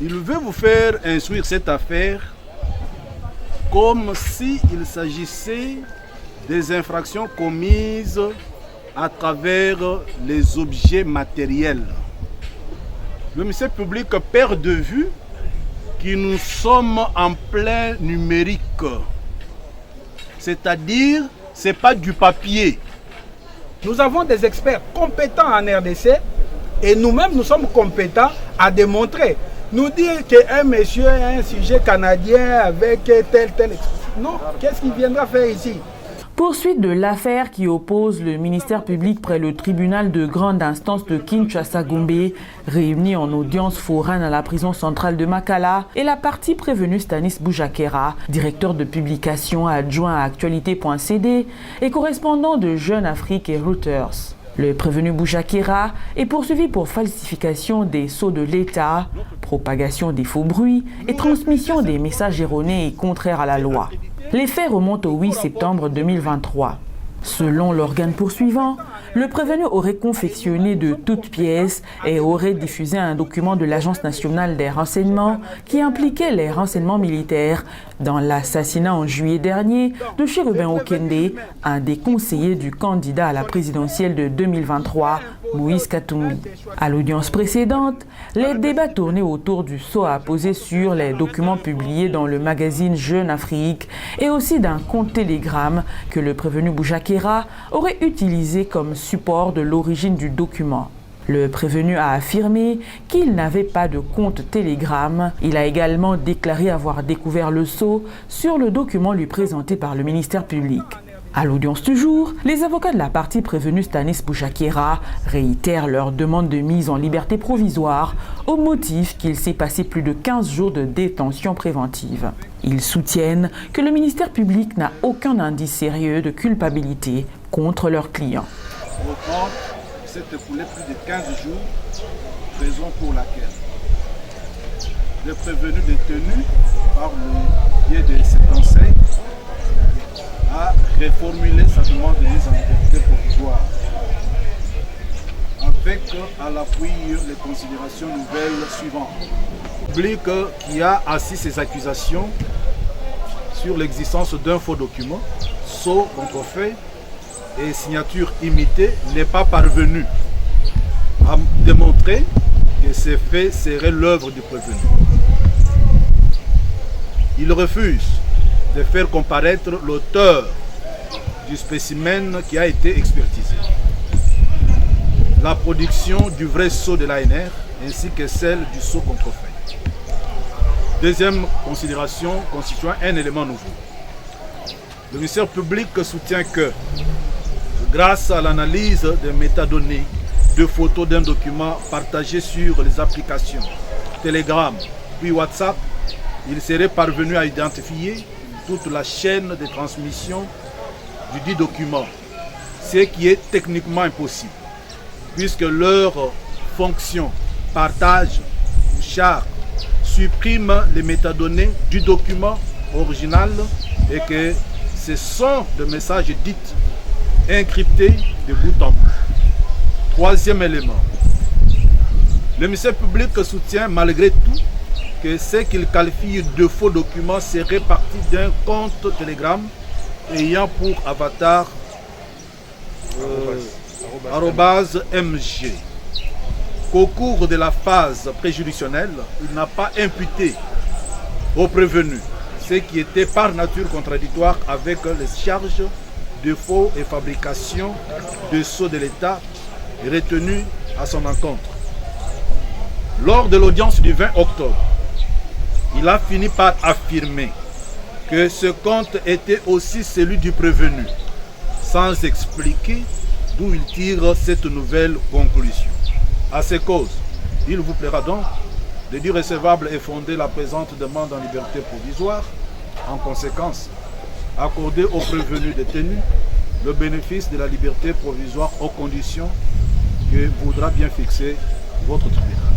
Il veut vous faire instruire cette affaire comme s'il s'agissait des infractions commises à travers les objets matériels. Le ministère public perd de vue que nous sommes en plein numérique. C'est-à-dire, ce n'est pas du papier. Nous avons des experts compétents en RDC et nous-mêmes, nous sommes compétents à démontrer. Nous dire qu'un monsieur a un sujet canadien avec tel. Non, qu'est-ce qu'il viendra faire ici? Poursuite de l'affaire qui oppose le ministère public près le tribunal de grande instance de Kinshasa-Gombe, réuni en audience foraine à la prison centrale de Makala, et la partie prévenue Stanis Boujakera, directeur de publication adjoint à actualité.cd et correspondant de Jeune Afrique et Reuters. Le prévenu Boujakera est poursuivi pour falsification des sceaux de l'État, propagation des faux bruits et transmission des messages erronés et contraires à la loi. Les faits remontent au 8 septembre 2023. Selon l'organe poursuivant, le prévenu aurait confectionné de toutes pièces et aurait diffusé un document de l'Agence nationale des renseignements qui impliquait les renseignements militaires dans l'assassinat en juillet dernier de Chérubin Okende, un des conseillers du candidat à la présidentielle de 2023, Moïse Katumbi. À l'audience précédente, les débats tournaient autour du sceau apposé sur les documents publiés dans le magazine Jeune Afrique et aussi d'un compte Telegram que le prévenu Boujakera aurait utilisé comme support de l'origine du document. Le prévenu a affirmé qu'il n'avait pas de compte Telegram. Il a également déclaré avoir découvert le sceau sur le document lui présenté par le ministère public. À l'audience du jour, les avocats de la partie prévenue Stanis Boujakera réitèrent leur demande de mise en liberté provisoire au motif qu'il s'est passé plus de 15 jours de détention préventive. Ils soutiennent que le ministère public n'a aucun indice sérieux de culpabilité contre leurs clients. Pourtant, il s'est écoulé plus de 15 jours, raison pour laquelle le prévenu détenu par le biais de ses conseils a reformulé sa demande de mise en liberté provisoire avec à l'appui les considérations nouvelles suivantes. Le public qui a assis ses accusations sur l'existence d'un faux document, sceau contrefait et signature imitée n'est pas parvenu à démontrer que ces faits seraient l'œuvre du prévenu. Il refuse de faire comparaître l'auteur du spécimen qui a été expertisé, la production du vrai sceau de l'ANR ainsi que celle du sceau contrefait. Deuxième considération constituant un élément nouveau. Le ministère public soutient que, grâce à l'analyse des métadonnées de photos d'un document partagé sur les applications Telegram puis WhatsApp, il serait parvenu à identifier toute la chaîne de transmission du dit document, ce qui est techniquement impossible, puisque leur fonction partage ou char supprime les métadonnées du document original et que ce sont des messages dits encryptés de bout en bout. Troisième élément, le ministère public soutient malgré tout que ce qu'il qualifie de faux documents serait parti d'un compte Telegram ayant pour avatar @MG. Qu'au cours de la phase préjudicielle, il n'a pas imputé au prévenu, ce qui était par nature contradictoire avec les charges de faux et fabrication de sceaux de l'État retenues à son encontre. Lors de l'audience du 20 octobre, il a fini par affirmer que ce compte était aussi celui du prévenu, sans expliquer d'où il tire cette nouvelle conclusion. À ces causes, il vous plaira donc de dire recevable et fonder la présente demande en liberté provisoire. En conséquence, accorder au prévenu détenu le bénéfice de la liberté provisoire aux conditions que voudra bien fixer votre tribunal.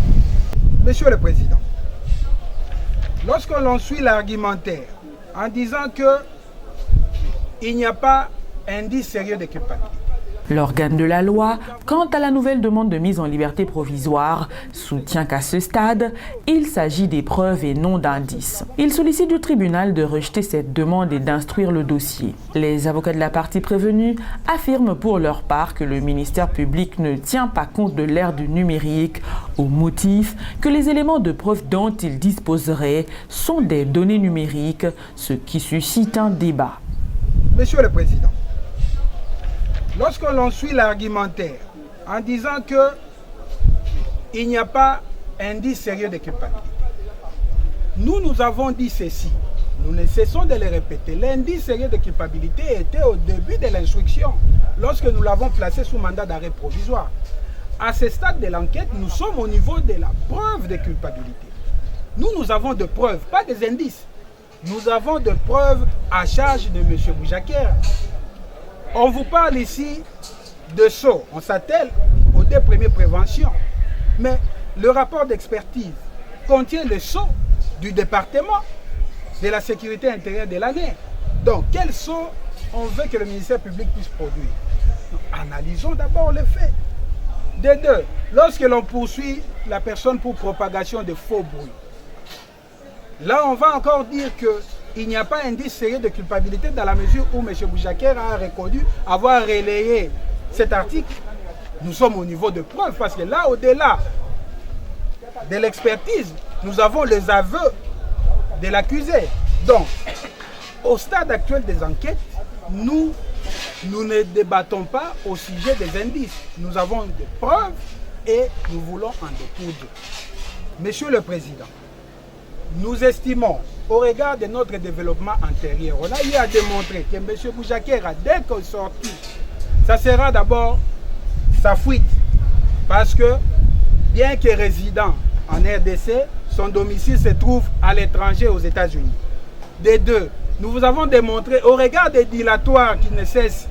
Monsieur le Président, lorsque l'on suit l'argumentaire en disant qu'il n'y a pas indice sérieux de culpabilité, L'organe de la loi, quant à la nouvelle demande de mise en liberté provisoire, soutient qu'à ce stade, il s'agit des preuves et non d'indices. Il sollicite du tribunal de rejeter cette demande et d'instruire le dossier. Les avocats de la partie prévenue affirment pour leur part que le ministère public ne tient pas compte de l'ère du numérique au motif que les éléments de preuve dont il disposerait sont des données numériques, ce qui suscite un débat. Monsieur le Président, lorsque l'on suit l'argumentaire en disant qu'il n'y a pas indice sérieux de culpabilité, nous avons dit ceci, nous ne cessons de le répéter. L'indice sérieux de culpabilité était au début de l'instruction, lorsque nous l'avons placé sous mandat d'arrêt provisoire. À ce stade de l'enquête, nous sommes au niveau de la preuve de culpabilité. Nous avons des preuves, pas des indices. Nous avons des preuves à charge de M. Boujakera. On vous parle ici de sceaux. On s'attelle aux 2 premières préventions. Mais le rapport d'expertise contient le sceau du département de la sécurité intérieure de l'année. Donc, quel sceau on veut que le ministère public puisse produire? Analysons d'abord les faits. De 2, lorsque l'on poursuit la personne pour propagation de faux bruits, là, on va encore dire qu'il n'y a pas indice sérieux de culpabilité dans la mesure où M. Boujakera a reconnu avoir relayé cet article. Nous sommes au niveau de preuve parce que là, au-delà de l'expertise, nous avons les aveux de l'accusé. Donc, au stade actuel des enquêtes, nous ne débattons pas au sujet des indices. Nous avons des preuves et nous voulons en découdre. Monsieur le Président, nous estimons, au regard de notre développement antérieur, on a eu à démontrer que M. Boujakera, dès qu'il sortit, ça sera d'abord sa fuite. Parce que, bien que résident en RDC, son domicile se trouve à l'étranger aux États-Unis. Des 2, nous vous avons démontré, au regard des dilatoires qui ne cessent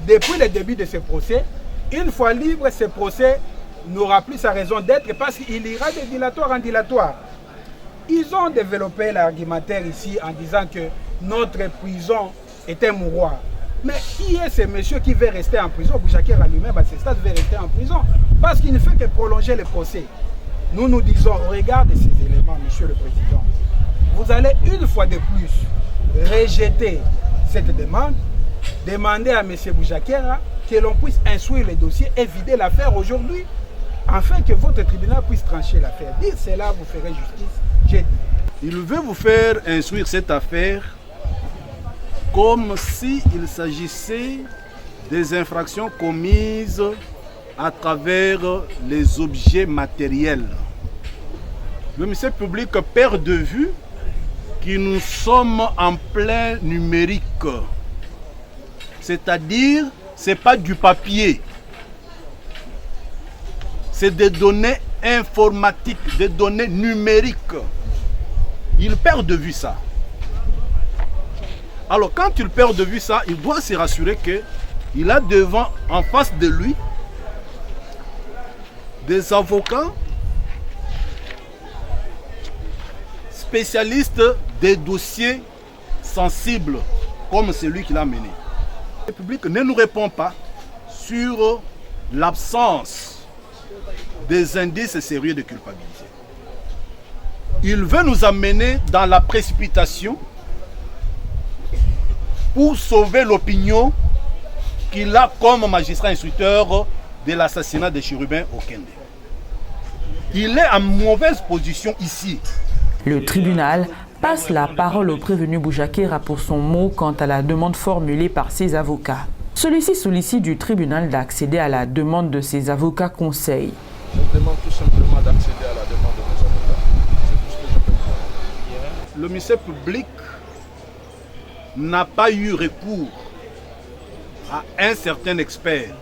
depuis le début de ce procès, une fois libre, ce procès n'aura plus sa raison d'être parce qu'il ira de dilatoire en dilatoire. Ils ont développé l'argumentaire ici en disant que notre prison est un mouroir. Mais qui est ce monsieur qui veut rester en prison? Boujakera lui-même, à ce stade, veut rester en prison parce qu'il ne fait que prolonger le procès. Nous nous disons, au regard de ces éléments, Monsieur le Président, vous allez une fois de plus rejeter cette demande, demander à M. Boujakera que l'on puisse instruire le dossier et vider l'affaire aujourd'hui, afin que votre tribunal puisse trancher l'affaire. Dire cela, vous ferez justice, j'ai dit. Il veut vous faire instruire cette affaire comme s'il s'agissait des infractions commises à travers les objets matériels. Le ministère public perd de vue que nous sommes en plein numérique. C'est-à-dire, ce n'est pas du papier. C'est des données informatiques, des données numériques. Il perd de vue ça. Alors, quand il perd de vue ça, il doit se rassurer qu'il a devant, en face de lui, des avocats spécialistes des dossiers sensibles, comme celui qu'il a mené. Le public ne nous répond pas sur l'absence des indices sérieux de culpabilité. Il veut nous amener dans la précipitation pour sauver l'opinion qu'il a comme magistrat instructeur de l'assassinat de Chérubin Okende. Il est en mauvaise position ici. Le tribunal passe la parole au prévenu Boujakera pour son mot quant à la demande formulée par ses avocats. Celui-ci sollicite du tribunal d'accéder à la demande de ses avocats conseils. Je demande tout simplement d'accéder à la demande de mes avocats. C'est tout ce que je peux faire. Le ministère public n'a pas eu recours à un certain expert.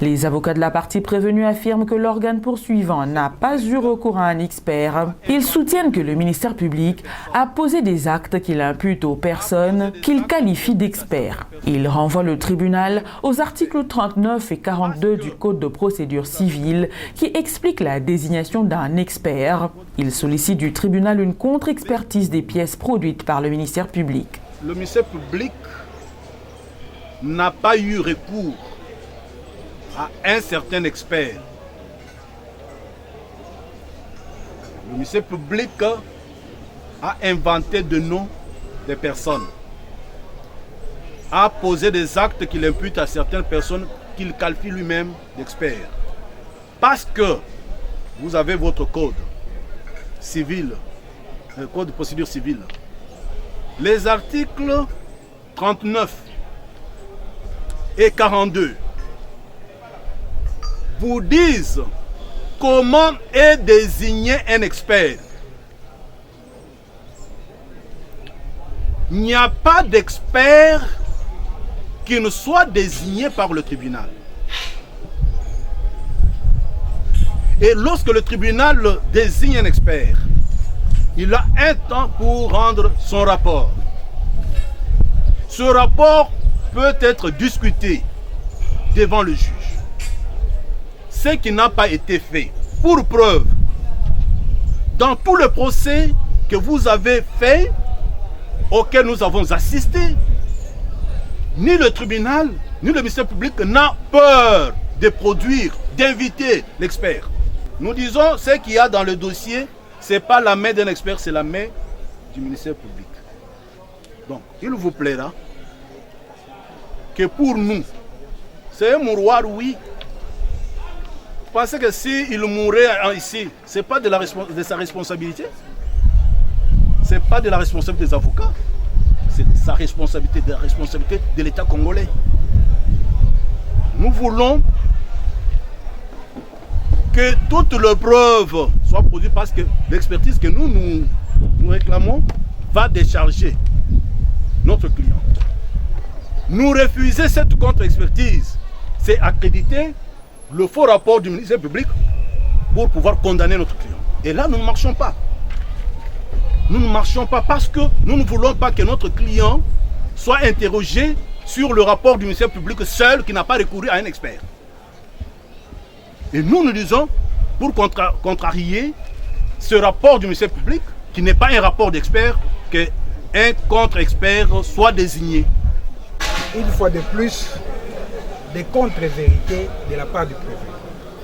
Les avocats de la partie prévenue affirment que l'organe poursuivant n'a pas eu recours à un expert. Ils soutiennent que le ministère public a posé des actes qu'il impute aux personnes qu'il qualifie d'experts. Ils renvoient le tribunal aux articles 39 et 42 du Code de procédure civile qui expliquent la désignation d'un expert. Ils sollicitent du tribunal une contre-expertise des pièces produites par le ministère public. Le ministère public n'a pas eu recours à un certain expert. Le ministère public a inventé de noms des personnes, a posé des actes qu'il impute à certaines personnes qu'il qualifie lui-même d'experts. Parce que vous avez votre code civil, le code de procédure civile. Les articles 39 et 42 vous disent comment est désigné un expert. Il n'y a pas d'expert qui ne soit désigné par le tribunal. Et lorsque le tribunal désigne un expert, il a un temps pour rendre son rapport. Ce rapport peut être discuté devant le juge. Ce qui n'a pas été fait. Pour preuve, dans tout le procès que vous avez fait, auquel nous avons assisté, ni le tribunal, ni le ministère public n'a peur de produire, d'inviter l'expert. Nous disons, ce qu'il y a dans le dossier, ce n'est pas la main d'un expert, c'est la main du ministère public. Donc, il vous plaira que pour nous, c'est un mouroir, oui. Vous pensez que s'il mourait ici, ce n'est pas de sa responsabilité? Ce n'est pas de la responsabilité des avocats. C'est de sa responsabilité, de la responsabilité de l'État congolais. Nous voulons que toutes les preuves soient produites parce que l'expertise que nous réclamons va décharger notre client. Nous refuser cette contre-expertise, c'est accréditer le faux rapport du ministère public pour pouvoir condamner notre client. Et là, nous ne marchons pas. Nous ne marchons pas parce que nous ne voulons pas que notre client soit interrogé sur le rapport du ministère public seul qui n'a pas recouru à un expert. Et nous disons, pour contrarier ce rapport du ministère public, qui n'est pas un rapport d'expert, qu'un contre-expert soit désigné. Une fois de plus, des contre-vérités de la part du prévenu.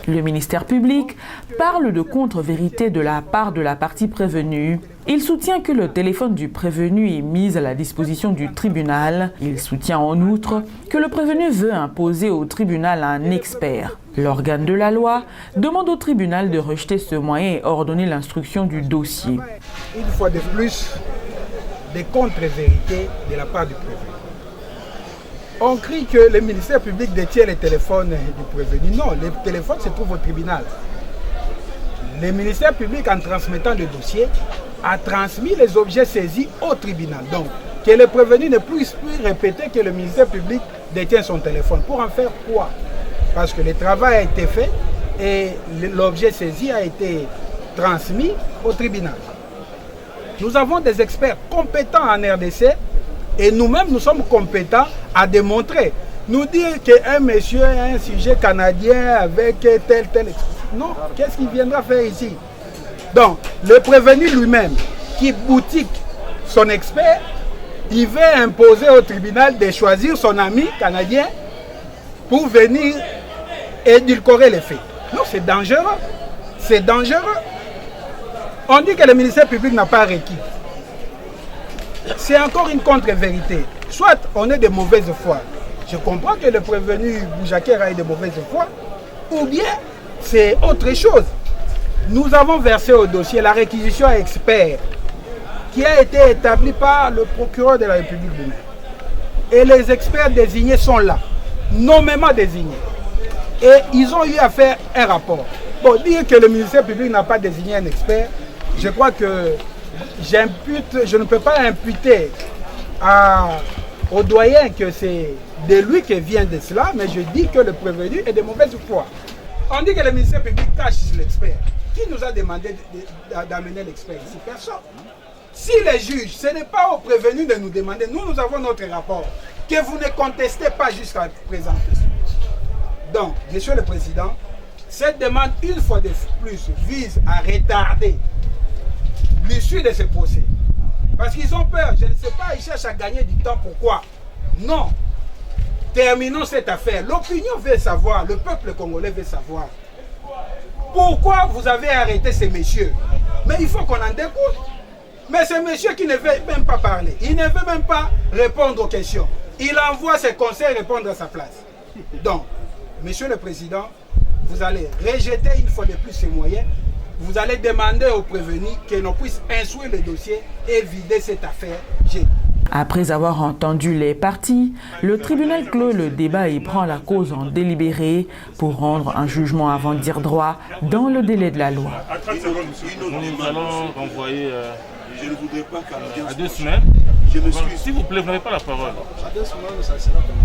Le ministère public parle de contre-vérité de la part de la partie prévenue. Il soutient que le téléphone du prévenu est mis à la disposition du tribunal. Il soutient en outre que le prévenu veut imposer au tribunal un expert. L'organe de la loi demande au tribunal de rejeter ce moyen et ordonner l'instruction du dossier. Une fois de plus, des contre-vérités de la part du prévenu. On crie que le ministère public détient les téléphones du prévenu. Non, les téléphones se trouvent au tribunal. Le ministère public, en transmettant le dossier, a transmis les objets saisis au tribunal. Donc, que le prévenu ne puisse plus répéter que le ministère public détient son téléphone. Pour en faire quoi? Parce que le travail a été fait et l'objet saisi a été transmis au tribunal. Nous avons des experts compétents en RDC et nous-mêmes, nous sommes compétents à démontrer. Nous dire qu'un monsieur a un sujet canadien avec tel. Non, qu'est-ce qu'il viendra faire ici? Donc, le prévenu lui-même, qui boutique son expert, il veut imposer au tribunal de choisir son ami canadien pour venir édulcorer les faits. Non, c'est dangereux. C'est dangereux. On dit que le ministère public n'a pas requis. C'est encore une contre-vérité. Soit on est de mauvaise foi. Je comprends que le prévenu Boujaker a eu de mauvaise foi. Ou bien c'est autre chose. Nous avons versé au dossier la réquisition expert qui a été établie par le procureur de la République lui-même. Et les experts désignés sont là, nommément désignés. Et ils ont eu à faire un rapport. Bon, dire que le ministère public n'a pas désigné un expert, je crois que je ne peux pas imputer au doyen que c'est de lui que vient de cela, mais je dis que le prévenu est de mauvaise foi. On dit que le ministère public cache l'expert. Qui nous a demandé d'amener l'expert ici? Personne. Si les juges, ce n'est pas au prévenu de nous demander, nous avons notre rapport, que vous ne contestez pas jusqu'à présent. Donc, Monsieur le Président, cette demande, une fois de plus, vise à retarder l'issue de ce procès. Parce qu'ils ont peur, je ne sais pas, ils cherchent à gagner du temps. Pourquoi? Non. terminons cette affaire. L'opinion veut savoir, le peuple congolais veut savoir. Pourquoi vous avez arrêté ces messieurs? Mais il faut qu'on en découvre. Mais ce monsieur qui ne veut même pas parler, il ne veut même pas répondre aux questions. Il envoie ses conseils répondre à sa place. Donc, monsieur le président, vous allez rejeter une fois de plus ces moyens. Vous allez demander aux prévenus que l'on puisse instruire le dossier et vider cette affaire. Après avoir entendu les parties, le tribunal clôt le débat et prend la cause en délibéré pour rendre un jugement avant dire droit dans le délai de la loi. Nous allons renvoyer je ne voudrais pas à 2 semaines. S'il vous plaît, vous n'avez pas la parole. À 2 semaines, ça sera comme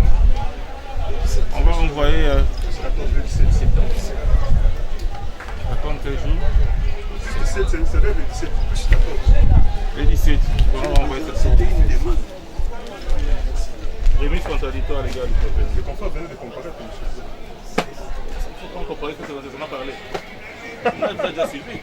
on va renvoyer. Ça le 17 septembre. Attendre quel jour? 17, c'est le 17 plus 14. Le 17, on va renvoyer cette semaine. C'était une demande. Remise contradictoire, les gars du peuple. Le confort venait de comparaître, monsieur. Il faut qu'on compare que c'est ce qu'on a parlé. On a déjà suivi.